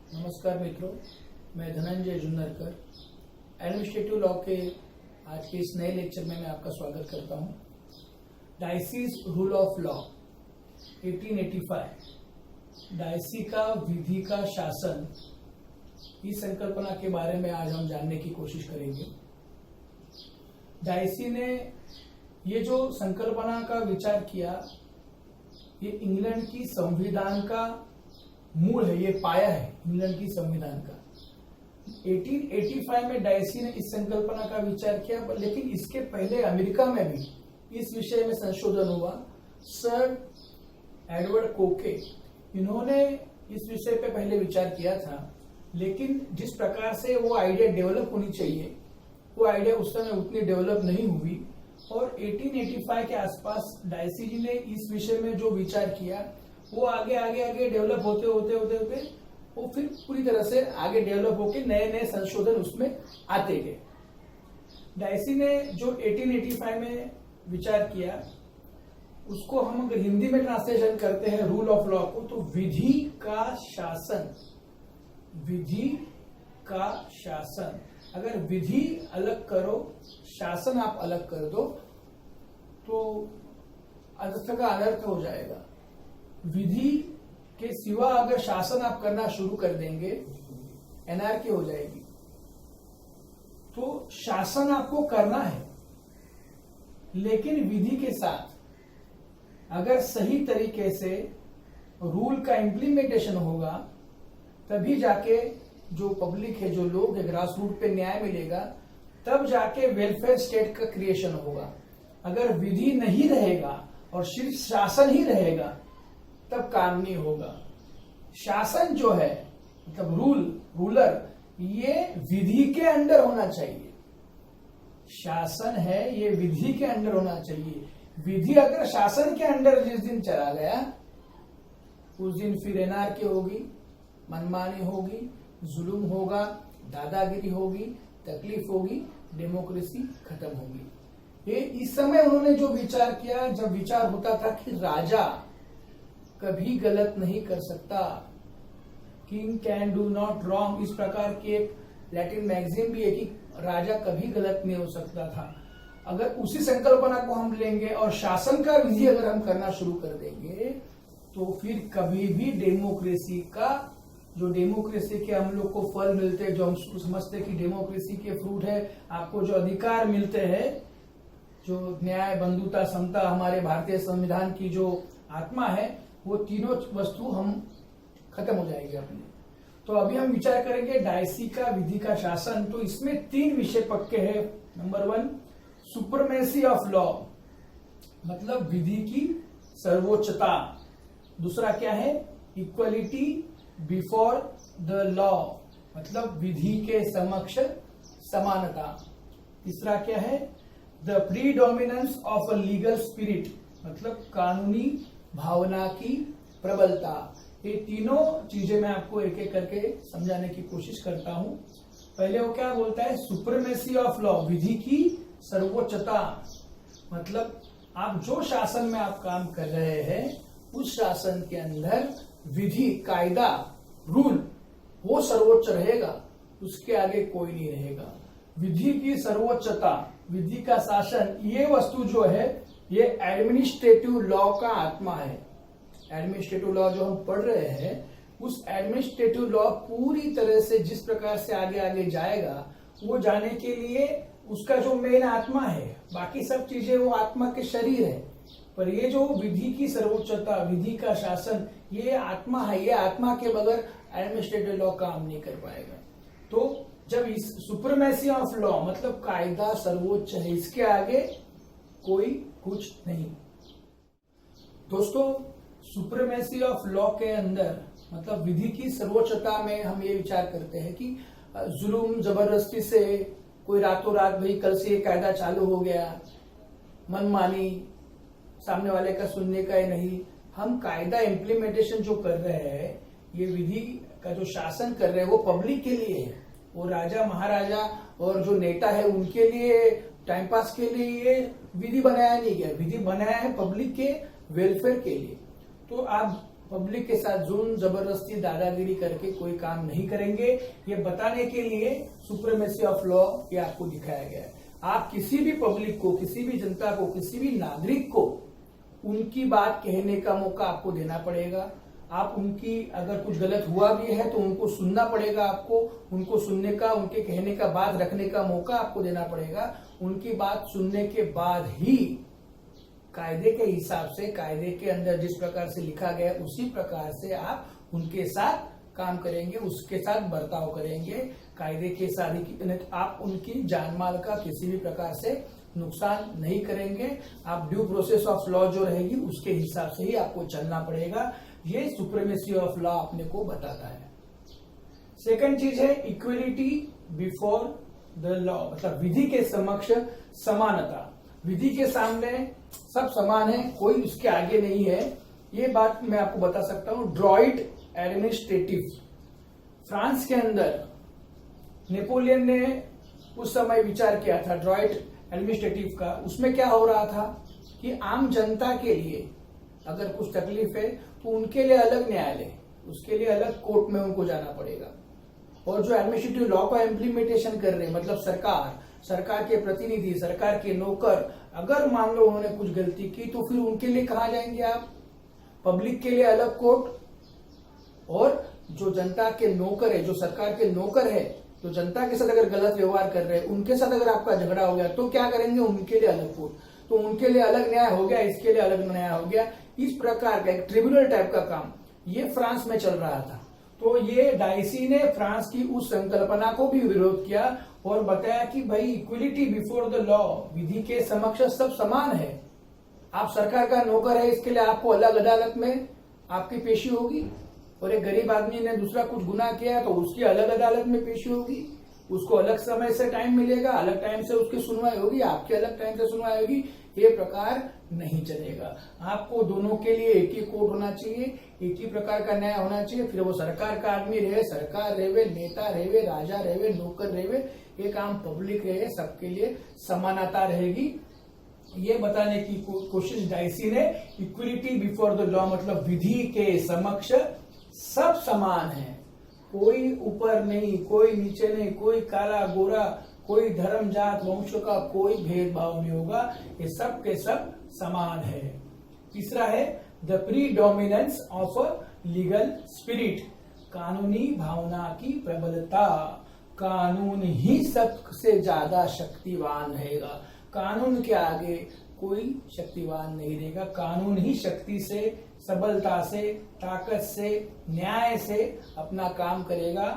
नमस्कार मित्रों, मैं धनंजय जुन्नरकर एडमिनिस्ट्रेटिव लॉ के आज के इस नए लेक्चर में मैं आपका स्वागत करता हूं। Dicey's rule of law 1885, Dicey का विधि का शासन, इस संकल्पना के बारे में आज हम जानने की कोशिश करेंगे। डायसी ने ये जो संकल्पना का विचार किया, ये इंग्लैंड की संविधान का मूल है, ये पाया है इंग्लैंड की संविधान का। 1885 में डायसी ने इस संकल्पना का विचार किया, लेकिन इसके पहले अमेरिका में भी इस विषय में संशोधन हुआ। सर एडवर्ड कोके, इन्होंने इस विषय पे पहले विचार किया था, लेकिन जिस प्रकार से वो आइडिया डेवलप होनी चाहिए, वो आइडिया उस समय उतनी डेवलप नहीं हुई। और 1885 के आसपास डायसी जी ने इस विषय में जो विचार किया, वो आगे डेवलप होते वो फिर पूरी तरह से आगे डेवलप होके नए संशोधन उसमें आते गए। डायसी ने जो 1885 में विचार किया, उसको हम अगर हिंदी में ट्रांसलेशन करते हैं रूल ऑफ लॉ को, तो विधि का शासन। विधि का शासन, अगर विधि अलग करो, शासन आप अलग कर दो, तो अर्थ का अनर्थ हो जाएगा। विधि के सिवा अगर शासन आप करना शुरू कर देंगे, एनआरके हो जाएगी। तो शासन आपको करना है, लेकिन विधि के साथ अगर सही तरीके से रूल का इम्प्लीमेंटेशन होगा, तभी जाके जो पब्लिक है, जो लोग है, ग्रास रूट पे न्याय मिलेगा, तब जाके वेलफेयर स्टेट का क्रिएशन होगा। अगर विधि नहीं रहेगा और सिर्फ शासन ही रहेगा, तब काम नहीं होगा। शासन जो है, मतलब रूलर, ये विधि के अंडर होना चाहिए। शासन है, ये विधि के अंडर होना चाहिए। विधि अगर शासन के अंडर जिस दिन चला गया, उस दिन फिर एनआरके होगी, मनमानी होगी, जुल्म होगा, दादागिरी होगी, तकलीफ होगी, डेमोक्रेसी खत्म होगी। ये इस समय उन्होंने जो विचार किया, जब विचार होता था कि राजा कभी गलत नहीं कर सकता, king can do not wrong, इस प्रकार की एक लैटिन मैगजीन भी है कि राजा कभी गलत नहीं हो सकता था। अगर उसी संकल्पना को हम लेंगे और शासन का विधि अगर हम करना शुरू कर देंगे, तो फिर कभी भी डेमोक्रेसी का, जो डेमोक्रेसी के हम लोग को फल मिलते हैं, जो हम समझते हैं कि डेमोक्रेसी के फ्रूट है, आपको जो अधिकार मिलते हैं, जो न्याय, बंधुता, समता, हमारे भारतीय संविधान की जो आत्मा है, वो तीनों वस्तु हम खत्म हो जाएंगे अपने। तो अभी हम विचार करेंगे डायसी का विधि का शासन। तो इसमें 3 विषय पक्के हैं। नंबर 1, सुपरमेसी ऑफ लॉ, मतलब विधि की सर्वोच्चता। दूसरा क्या है? इक्वलिटी बिफोर द लॉ, मतलब विधि के समक्ष समानता। तीसरा क्या है? The predominance of a legal spirit, मतलब कानूनी भावना की प्रबलता। ये तीनों चीजें मैं आपको एक एक करके समझाने की कोशिश करता हूं। पहले वो क्या बोलता है? सुपरमेसी ऑफ लॉ, विधि की सर्वोच्चता, मतलब आप जो शासन में आप काम कर रहे हैं, उस शासन के अंदर विधि, कायदा, रूल, वो सर्वोच्च रहेगा, उसके आगे कोई नहीं रहेगा। विधि की सर्वोच्चता, विधि का शासन, ये वस्तु जो है, ये एडमिनिस्ट्रेटिव लॉ का आत्मा है। एडमिनिस्ट्रेटिव लॉ जो हम पढ़ रहे हैं, उस एडमिनिस्ट्रेटिव लॉ पूरी तरह से जिस प्रकार से आगे जाएगा, वो जाने के लिए उसका जो मेन आत्मा है, बाकी सब चीजें वो आत्मा के शरीर है, पर ये जो विधि की सर्वोच्चता, विधि का शासन, ये आत्मा है। ये आत्मा के बगैर एडमिनिस्ट्रेटिव लॉ काम नहीं कर पाएगा। तो जब इस सुपरमेसी ऑफ लॉ, मतलब कायदा सर्वोच्च है, इसके आगे कोई कुछ नहीं। दोस्तों, सुपरमेसी ऑफ लॉ के अंदर, मतलब विधि की सर्वोच्चता में हम ये विचार करते हैं कि जुल्म, जबरदस्ती से कोई रातों रात भाई कल से ये कायदा चालू हो गया, मनमानी, सामने वाले का सुनने का ही नहीं। हम कायदा इम्प्लीमेंटेशन जो कर रहे हैं, ये विधि का जो शासन कर रहे हैं, वो पब्लिक के लिए है। वो राजा महाराजा और जो नेता है उनके लिए, टाइम पास के लिए ये विधि बनाया नहीं गया। विधि बनाया है पब्लिक के वेलफेयर के लिए। तो आप पब्लिक के साथ जुल्म जबरदस्ती दादागिरी करके कोई काम नहीं करेंगे। ये बताने के लिए सुप्रीमेसी ऑफ लॉ ये आपको दिखाया गया है। आप किसी भी पब्लिक को, किसी भी जनता को, किसी भी नागरिक को उनकी बात कहने का मौका आपको देना पड़ेगा। आप उनकी अगर कुछ गलत हुआ भी है तो उनको सुनना पड़ेगा, आपको उनको सुनने का, उनके कहने का, बात रखने का मौका आपको देना पड़ेगा। उनकी बात सुनने के बाद ही कायदे के हिसाब से, कायदे के अंदर जिस प्रकार से लिखा गया उसी प्रकार से आप उनके साथ काम करेंगे, उसके साथ बर्ताव करेंगे। कायदे के साथ आप उनकी जान माल का किसी भी प्रकार से नुकसान नहीं करेंगे। आप ड्यू प्रोसेस ऑफ लॉ जो रहेगी उसके हिसाब से ही आपको चलना पड़ेगा। ये सुप्रीमेसी ऑफ लॉ अपने को बताता है। सेकंड चीज है इक्वलिटी बिफोर द लॉ, मतलब विधि के समक्ष समानता। विधि के सामने सब समान है, कोई उसके आगे नहीं है। ये बात मैं आपको बता सकता हूं। ड्रॉइट एडमिनिस्ट्रेटिव, फ्रांस के अंदर नेपोलियन ने उस समय विचार किया था ड्रॉइट एडमिनिस्ट्रेटिव का। उसमें क्या हो रहा था कि आम जनता के लिए अगर कुछ तकलीफ है तो उनके लिए अलग न्यायालय, उसके लिए अलग कोर्ट में उनको जाना पड़ेगा। और जो एडमिनिस्ट्रेटिव लॉ का इम्प्लीमेंटेशन कर रहे हैं, मतलब सरकार के प्रतिनिधि, सरकार के नौकर, अगर मान लो उन्होंने कुछ गलती की तो फिर उनके लिए कहाँ जाएंगे आप? पब्लिक के लिए अलग कोर्ट, और जो जनता के नौकर है, जो सरकार के नौकर है, तो जनता के साथ अगर गलत व्यवहार कर रहे हैं, उनके साथ अगर आपका झगड़ा हो गया तो क्या करेंगे? उनके लिए अलग कोर्ट, तो उनके लिए अलग न्याय हो गया, इसके लिए अलग न्याय हो गया। इस प्रकार का एक ट्रिब्यूनल टाइप का काम ये फ्रांस में चल रहा था। तो ये डाइसी ने फ्रांस की उस संकल्पना को भी विरोध किया और बताया कि भाई इक्वलिटी बिफोर द लॉ, विधि के समक्ष सब समान है। आप सरकार का नौकर है, इसके लिए आपको अलग अदालत में आपकी पेशी होगी, और एक गरीब आदमी ने दूसरा कुछ गुनाह किया तो उसकी अलग अदालत में पेशी होगी, उसको अलग समय से टाइम मिलेगा, अलग टाइम से उसकी सुनवाई होगी, आपके अलग टाइम से सुनवाई होगी। ये प्रकार नहीं चलेगा। आपको दोनों के लिए एक ही कोर्ट होना चाहिए, एक ही प्रकार का न्याय होना चाहिए। फिर वो सरकार का आदमी रहे, सरकार रहे, नेता रहे, राजा रहे, नौकर रहे, एक आम पब्लिक रहे, सबके लिए समानता रहेगी। ये बताने की कोशिश डाइसी ने, इक्वलिटी बिफोर द लॉ मतलब विधि के समक्ष सब समान है, कोई ऊपर नहीं, कोई नीचे नहीं, कोई काला गोरा, कोई धर्म जात वंश का कोई भेदभाव नहीं होगा, ये सब के सब समान है। तीसरा है the predominance of legal spirit, कानूनी भावना की प्रबलता। कानून ही सबसे ज्यादा शक्तिवान रहेगा, कानून के आगे कोई शक्तिवान नहीं रहेगा। कानून ही शक्ति से, सबलता से, ताकत से, न्याय से अपना काम करेगा।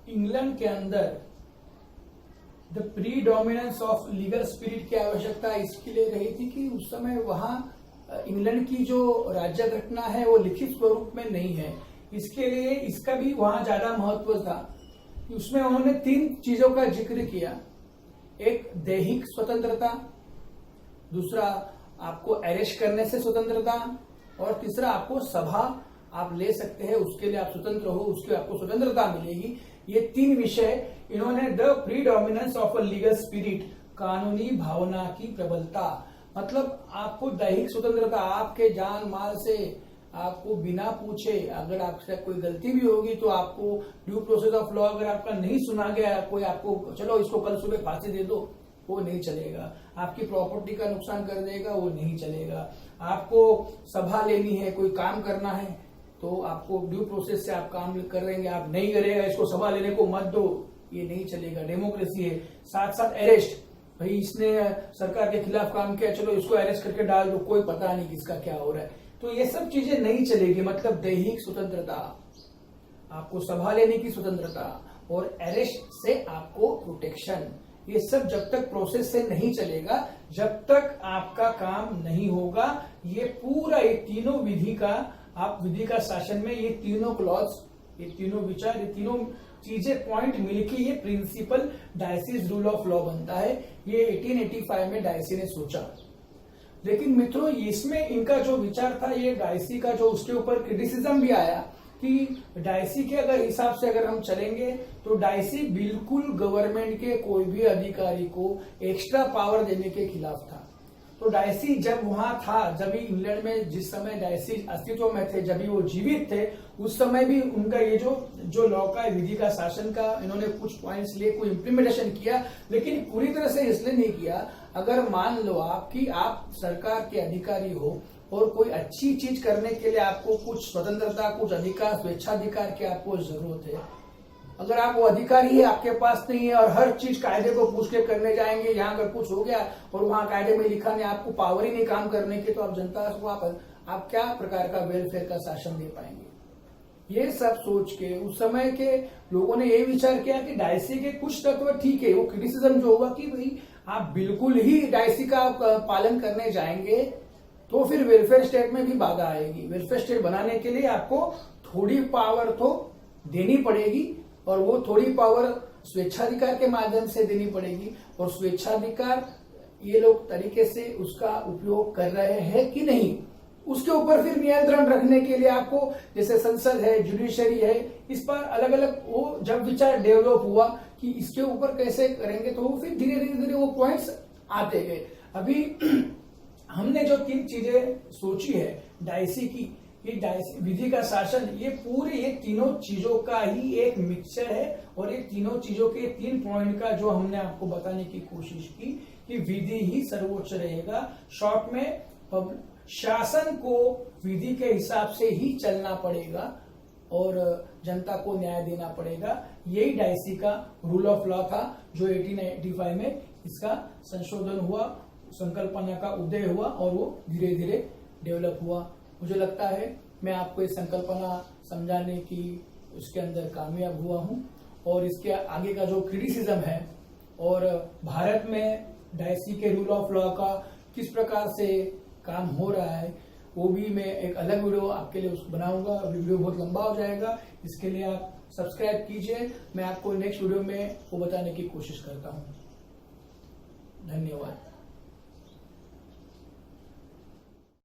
इंग्लैंड के अंदर the predominance of legal spirit की आवश्यकता इसके लिए रही थी कि उस समय वहां इंग्लैंड की जो राज्य घटना है वो लिखित स्वरूप में नहीं है, इसके लिए इसका भी वहां ज्यादा महत्व था। उसमें उन्होंने 3 चीजों का जिक्र किया। एक दैहिक स्वतंत्रता, दूसरा आपको अरेस्ट करने से स्वतंत्रता, और तीसरा आपको सभा आप ले सकते हैं, उसके लिए आप स्वतंत्र हो, उसके आपको स्वतंत्रता मिलेगी। ये 3 विषय इन्होंने the predominance of a legal spirit, कानूनी भावना की प्रबलता, मतलब आपको दैहिक स्वतंत्रता, आपके जान माल से आपको बिना पूछे अगर आपसे कोई गलती भी होगी तो आपको ड्यू प्रोसेस ऑफ लॉ अगर आपका नहीं सुना गया, कोई आपको चलो इसको कल सुबह फांसी दे दो, वो नहीं चलेगा। आपकी प्रॉपर्टी का नुकसान कर देगा, वो नहीं चलेगा। आपको सभा लेनी है, कोई काम करना है तो आपको ड्यू प्रोसेस से आप काम करेंगे, आप नहीं करेगा इसको सभा लेने को मत दो, ये नहीं चलेगा। डेमोक्रेसी है। साथ साथ अरेस्ट, भाई इसने सरकार के खिलाफ काम किया, चलो इसको अरेस्ट करके डाल दो, कोई पता नहीं किसका क्या हो रहा है, तो ये सब चीजें नहीं चलेगी। मतलब दैहिक स्वतंत्रता, आपको सभा लेने की स्वतंत्रता और अरेस्ट से आपको प्रोटेक्शन, ये सब जब तक प्रोसेस से नहीं चलेगा, जब तक आपका काम नहीं होगा। ये पूरा ये तीनों विधि का, आप विधि का शासन में ये तीनों क्लॉज, ये तीनों विचार, ये तीनों चीजें पॉइंट मिलके ये प्रिंसिपल डाइसीज रूल ऑफ लॉ बनता है। ये 1885 में डाइसी ने सोचा। लेकिन मित्रों इसमें इनका जो विचार था, ये डाइसी का जो उसके ऊपर क्रिटिसिज्म भी आया कि डाइसी के अगर हिसाब से अगर हम चलेंगे तो डाइसी बिल्कुल गवर्नमेंट के कोई भी अधिकारी को एक्स्ट्रा पावर देने के खिलाफ था। तो डायसी जब वहां था, जब भी इंग्लैंड में जिस समय डायसी अस्तित्व में थे, जब भी वो जीवित थे, उस समय भी उनका ये जो लॉ का विधि का शासन का इन्होंने कुछ पॉइंट्स लिए कोई इम्प्लीमेंटेशन किया, लेकिन पूरी तरह से इसलिए नहीं किया। अगर मान लो आप सरकार के अधिकारी हो और कोई अच्छी चीज करने के लिए आपको कुछ स्वतंत्रता, कुछ अधिकार, स्वेच्छाधिकार की आपको जरूरत है। अगर आप वो अधिकार ही आपके पास नहीं है और हर चीज कायदे को पूछ के करने जाएंगे, यहाँ अगर कुछ हो गया और वहां कायदे में लिखा नहीं, आपको पावर ही नहीं काम करने की, तो आप जनता को आप क्या प्रकार का वेलफेयर का शासन दे पाएंगे। ये सब सोच के उस समय के लोगों ने ये विचार किया कि डायसी के कुछ तत्व ठीक है। वो क्रिटिसिज्म जो होगा कि भाई आप बिल्कुल ही डायसी का पालन करने जाएंगे तो फिर वेलफेयर स्टेट में भी बाधा आएगी। वेलफेयर स्टेट बनाने के लिए आपको थोड़ी पावर तो देनी पड़ेगी, और वो थोड़ी पावर स्वेच्छाधिकार के माध्यम से देनी पड़ेगी। और स्वेच्छाधिकार ये लोग तरीके से उसका उपयोग कर रहे हैं कि नहीं, उसके ऊपर फिर नियंत्रण रखने के लिए आपको, जैसे संसद है, जुडिशरी है, इस पर अलग अलग वो जब विचार डेवलप हुआ कि इसके ऊपर कैसे करेंगे, तो वो फिर धीरे धीरे वो पॉइंट्स आते गए। अभी हमने जो 3 चीजें सोची है डायसी की, ये डायसी विधि का शासन, ये तीनों चीजों का ही एक मिक्सचर है। और ये तीनों चीजों के 3 पॉइंट का जो हमने आपको बताने की कोशिश की कि विधि ही सर्वोच्च रहेगा। शॉर्ट में शासन को विधि के हिसाब से ही चलना पड़ेगा और जनता को न्याय देना पड़ेगा। यही डायसी का रूल ऑफ लॉ था, जो 1885 में इसका संशोधन हुआ, संकल्पना का उदय हुआ और वो धीरे धीरे डेवलप हुआ। मुझे लगता है मैं आपको ये संकल्पना समझाने की उसके अंदर कामयाब हुआ हूं। और इसके आगे का जो क्रिटिसिज्म है और भारत में डायसी के रूल ऑफ लॉ का किस प्रकार से काम हो रहा है, वो भी मैं एक अलग वीडियो आपके लिए बनाऊंगा। वीडियो बहुत लंबा हो जाएगा, इसके लिए आप सब्सक्राइब कीजिए। मैं आपको नेक्स्ट वीडियो में वो बताने की कोशिश करता हूँ। धन्यवाद।